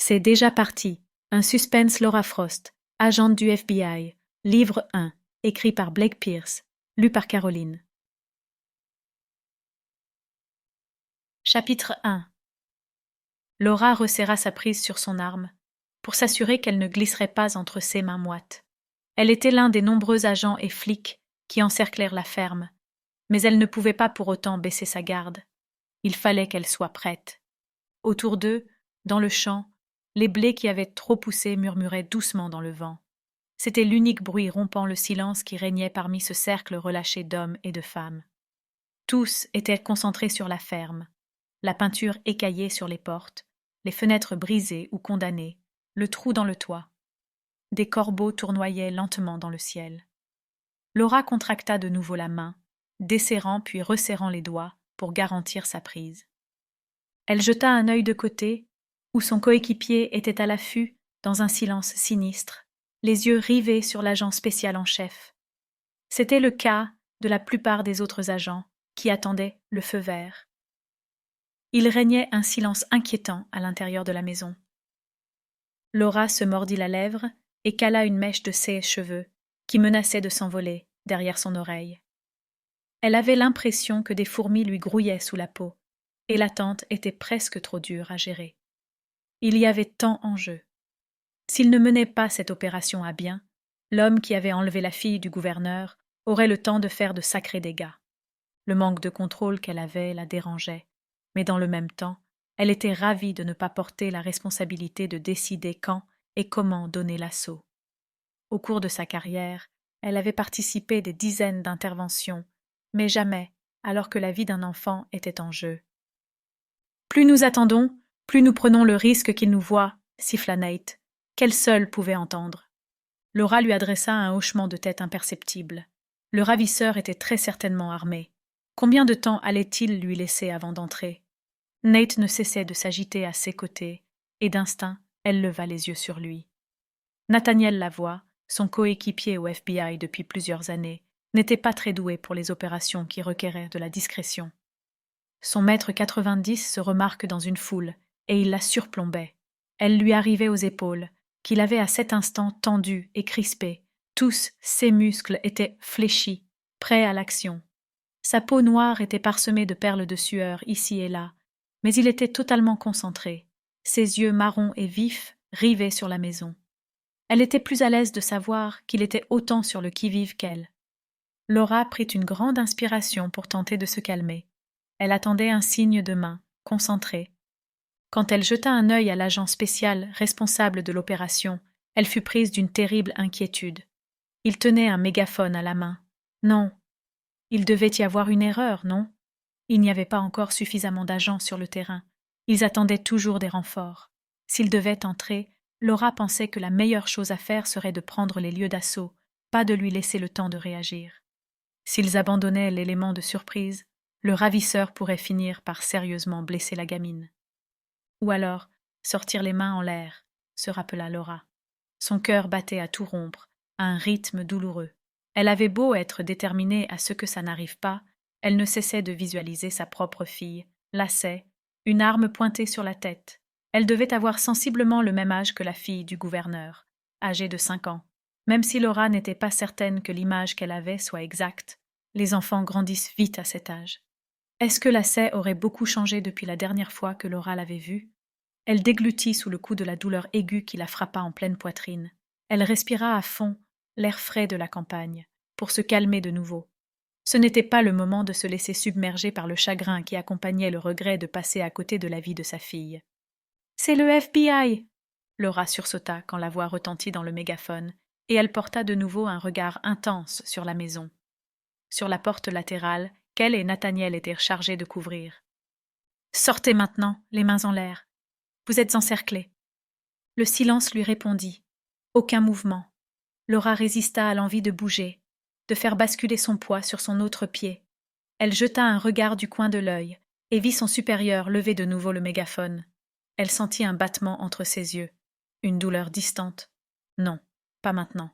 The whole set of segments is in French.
C'est déjà parti. Un suspense Laura Frost, agente du FBI, livre 1, écrit par Blake Pierce, lu par Caroline. Chapitre 1. Laura resserra sa prise sur son arme, pour s'assurer qu'elle ne glisserait pas entre ses mains moites. Elle était l'un des nombreux agents et flics qui encerclèrent la ferme, mais elle ne pouvait pas pour autant baisser sa garde. Il fallait qu'elle soit prête. Autour d'eux, dans le champ, les blés qui avaient trop poussé murmuraient doucement dans le vent. C'était l'unique bruit rompant le silence qui régnait parmi ce cercle relâché d'hommes et de femmes. Tous étaient concentrés sur la ferme, la peinture écaillée sur les portes, les fenêtres brisées ou condamnées, le trou dans le toit. Des corbeaux tournoyaient lentement dans le ciel. Laura contracta de nouveau la main, desserrant puis resserrant les doigts pour garantir sa prise. Elle jeta un œil de côté, où son coéquipier était à l'affût dans un silence sinistre, les yeux rivés sur l'agent spécial en chef. C'était le cas de la plupart des autres agents qui attendaient le feu vert. Il régnait un silence inquiétant à l'intérieur de la maison. Laura se mordit la lèvre et cala une mèche de ses cheveux qui menaçait de s'envoler derrière son oreille. Elle avait l'impression que des fourmis lui grouillaient sous la peau, et l'attente était presque trop dure à gérer. Il y avait tant en jeu. S'il ne menait pas cette opération à bien, l'homme qui avait enlevé la fille du gouverneur aurait le temps de faire de sacrés dégâts. Le manque de contrôle qu'elle avait la dérangeait, mais dans le même temps, elle était ravie de ne pas porter la responsabilité de décider quand et comment donner l'assaut. Au cours de sa carrière, elle avait participé des dizaines d'interventions, mais jamais alors que la vie d'un enfant était en jeu. Plus nous attendons, plus nous prenons le risque qu'il nous voie, siffla Nate, qu'elle seule pouvait entendre. Laura lui adressa un hochement de tête imperceptible. Le ravisseur était très certainement armé. Combien de temps allait-il lui laisser avant d'entrer? Nate ne cessait de s'agiter à ses côtés, et d'instinct, elle leva les yeux sur lui. Nathaniel Lavoie, son coéquipier au FBI depuis plusieurs années, n'était pas très doué pour les opérations qui requéraient de la discrétion. Son mètre 90 se remarque dans une foule, et il la surplombait. Elle lui arrivait aux épaules, qu'il avait à cet instant tendues et crispées. Tous ses muscles étaient fléchis, prêts à l'action. Sa peau noire était parsemée de perles de sueur ici et là, mais il était totalement concentré, ses yeux marrons et vifs rivés sur la maison. Elle était plus à l'aise de savoir qu'il était autant sur le qui-vive qu'elle. Laura prit une grande inspiration pour tenter de se calmer. Elle attendait un signe de main, concentrée. Quand elle jeta un œil à l'agent spécial responsable de l'opération, elle fut prise d'une terrible inquiétude. Il tenait un mégaphone à la main. Non. Il devait y avoir une erreur, non? Il n'y avait pas encore suffisamment d'agents sur le terrain. Ils attendaient toujours des renforts. S'ils devaient entrer, Laura pensait que la meilleure chose à faire serait de prendre les lieux d'assaut, pas de lui laisser le temps de réagir. S'ils abandonnaient l'élément de surprise, le ravisseur pourrait finir par sérieusement blesser la gamine. Ou alors, sortir les mains en l'air, se rappela Laura. Son cœur battait à tout rompre, à un rythme douloureux. Elle avait beau être déterminée à ce que ça n'arrive pas, elle ne cessait de visualiser sa propre fille, lacet, une arme pointée sur la tête. Elle devait avoir sensiblement le même âge que la fille du gouverneur, âgée de 5 ans. Même si Laura n'était pas certaine que l'image qu'elle avait soit exacte, les enfants grandissent vite à cet âge. Est-ce que Lacet aurait beaucoup changé depuis la dernière fois que Laura l'avait vue? Elle déglutit sous le coup de la douleur aiguë qui la frappa en pleine poitrine. Elle respira à fond l'air frais de la campagne, pour se calmer de nouveau. Ce n'était pas le moment de se laisser submerger par le chagrin qui accompagnait le regret de passer à côté de la vie de sa fille. « C'est le FBI !» Laura sursauta quand la voix retentit dans le mégaphone, et elle porta de nouveau un regard intense sur la maison. Sur la porte latérale, qu'elle et Nathaniel étaient chargés de couvrir. « Sortez maintenant, les mains en l'air. Vous êtes encerclés. » Le silence lui répondit. Aucun mouvement. Laura résista à l'envie de bouger, de faire basculer son poids sur son autre pied. Elle jeta un regard du coin de l'œil et vit son supérieur lever de nouveau le mégaphone. Elle sentit un battement entre ses yeux, une douleur distante. Non, pas maintenant.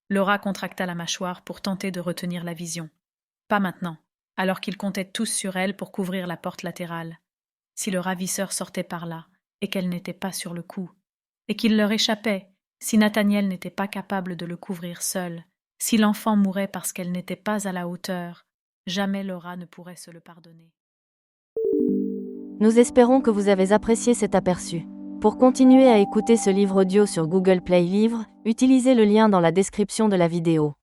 Laura contracta la mâchoire pour tenter de retenir la vision. Pas maintenant, alors qu'ils comptaient tous sur elle pour couvrir la porte latérale. Si le ravisseur sortait par là, et qu'elle n'était pas sur le coup, et qu'il leur échappait si Nathaniel n'était pas capable de le couvrir seul, si l'enfant mourait parce qu'elle n'était pas à la hauteur, jamais Laura ne pourrait se le pardonner. Nous espérons que vous avez apprécié cet aperçu. Pour continuer à écouter ce livre audio sur Google Play Livres, utilisez le lien dans la description de la vidéo.